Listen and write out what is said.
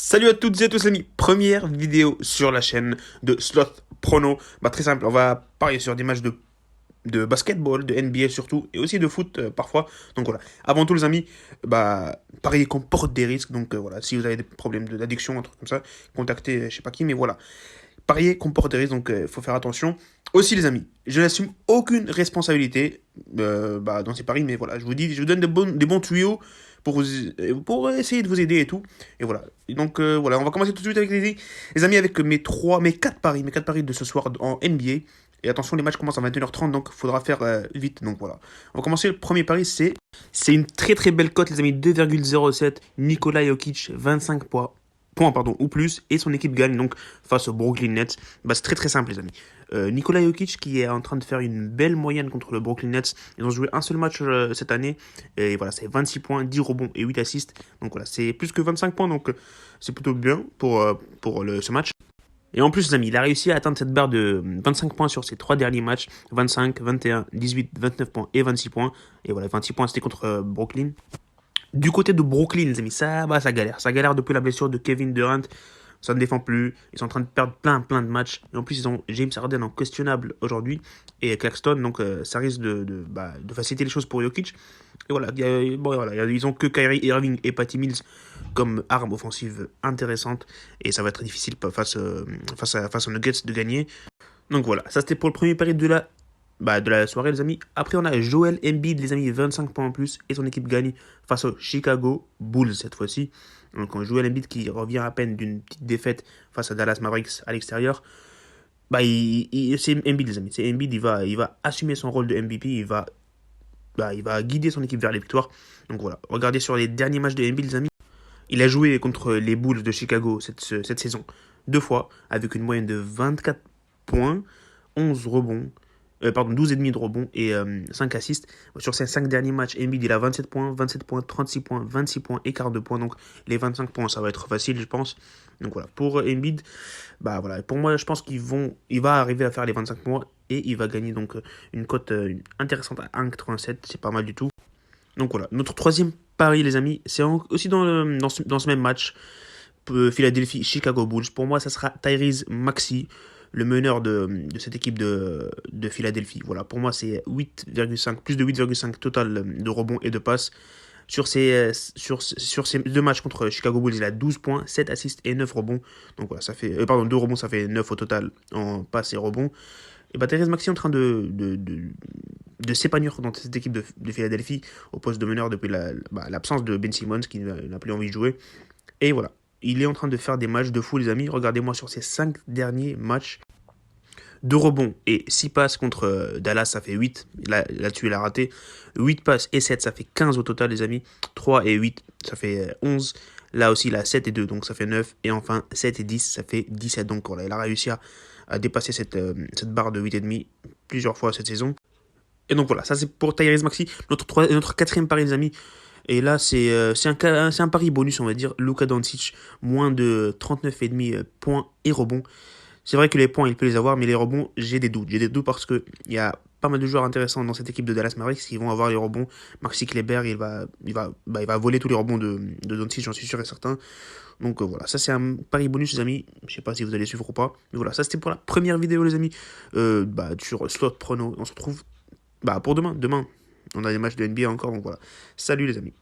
Salut à toutes et à tous les amis, première vidéo sur la chaîne de Sloth Prono. Très simple, on va parier sur des matchs de basketball, de NBA surtout, et aussi de foot parfois. Donc voilà, avant tout les amis, parier comporte des risques. Donc voilà, si vous avez des problèmes d'addiction, un truc comme ça, contactez je sais pas qui, mais voilà. Parier comporte des risques, donc il faut faire attention. Aussi les amis, je n'assume aucune responsabilité dans ces paris, mais voilà, je vous donne des bons tuyaux pour essayer de vous aider et tout. Et voilà. Et donc voilà, on va commencer tout de suite avec les amis avec mes 4 paris de ce soir en NBA. Et attention, les matchs commencent à 21h30, donc il faudra faire vite. Donc voilà. On va commencer. Le premier pari, c'est une très très belle cote, les amis. 2,07. Nikola Jokic, 25 points ou plus, et son équipe gagne donc face aux Brooklyn Nets. C'est très très simple les amis. Nikola Jokic qui est en train de faire une belle moyenne contre le Brooklyn Nets. Ils ont joué un seul match cette année, et voilà, c'est 26 points, 10 rebonds et 8 assists. Donc voilà, c'est plus que 25 points, donc c'est plutôt bien pour ce match. Et en plus, les amis, il a réussi à atteindre cette barre de 25 points sur ses 3 derniers matchs. 25, 21, 18, 29 points et 26 points. Et voilà, 26 points, c'était contre Brooklyn. Du côté de Brooklyn, les amis, ça galère. Ça galère depuis la blessure de Kevin Durant. Ça ne défend plus. Ils sont en train de perdre plein de matchs. Et en plus, ils ont James Harden en questionnable aujourd'hui. Et Claxton, donc ça risque de faciliter les choses pour Jokic. Et voilà, ils ont que Kyrie Irving et Patty Mills comme armes offensives intéressantes. Et ça va être difficile face aux Nuggets de gagner. Donc voilà, ça c'était pour le premier pari de la soirée, les amis. Après, on a Joel Embiid, les amis, 25 points en plus. Et son équipe gagne face aux Chicago Bulls cette fois-ci. Donc, Joel Embiid qui revient à peine d'une petite défaite face à Dallas Mavericks à l'extérieur. C'est Embiid, les amis. C'est Embiid, il va assumer son rôle de MVP. Il va guider son équipe vers les victoires. Donc voilà, regardez sur les derniers matchs de Embiid, les amis. Il a joué contre les Bulls de Chicago cette saison 2 fois, avec une moyenne de 24 points, 11 rebonds, 12,5 de rebonds et 5 assists. Sur ces 5 derniers matchs, Embiid il a 27 points, 36 points, 26 points et quart de points. Donc les 25 points, ça va être facile, je pense. Donc voilà, pour Embiid, pour moi, je pense qu'il va arriver à faire les 25 points et il va gagner donc une cote intéressante à 1,87. C'est pas mal du tout. Donc voilà, notre troisième pari, les amis, c'est aussi dans ce même match. Philadelphie-Chicago Bulls. Pour moi, ça sera Tyrese Maxey, le meneur de cette équipe de Philadelphie. Voilà, pour moi, c'est 8,5, plus de 8,5 total de rebonds et de passes. Sur ces 2 matchs contre Chicago Bulls, il a 12 points, 7 assists et 9 rebonds. Donc voilà, ça fait 2 rebonds, ça fait 9 au total en passes et rebonds. Et Tyrese Maxey est en train de s'épanouir dans cette équipe de Philadelphie au poste de meneur depuis l'absence de Ben Simmons qui n'a plus envie de jouer. Et voilà, il est en train de faire des matchs de fou, les amis. Regardez-moi sur ces 5 derniers matchs. 2 rebonds et 6 passes contre Dallas, ça fait 8. Là-dessus, il a raté. 8 passes et 7, ça fait 15 au total, les amis. 3 et 8, ça fait 11. Là aussi, il a 7 et 2, donc ça fait 9. Et enfin, 7 et 10, ça fait 17. Donc voilà, il a réussi à dépasser cette barre de 8,5 plusieurs fois cette saison. Et donc voilà, ça c'est pour Tyrese Maxey. Notre quatrième pari, les amis. Et là, c'est un pari bonus, on va dire. Luka Doncic, moins de 39,5 points et rebonds. C'est vrai que les points, il peut les avoir, mais les rebonds, j'ai des doutes. J'ai des doutes parce qu'il y a pas mal de joueurs intéressants dans cette équipe de Dallas Mavericks qui vont avoir les rebonds. Maxi Kleber, il va voler tous les rebonds de Doncic, j'en suis sûr et certain. Donc voilà, ça c'est un pari bonus, les amis. Je sais pas si vous allez suivre ou pas. Mais voilà, ça c'était pour la première vidéo, les amis, sur Slot Prono. On se retrouve pour demain. Demain, on a des matchs de NBA encore, donc voilà. Salut les amis.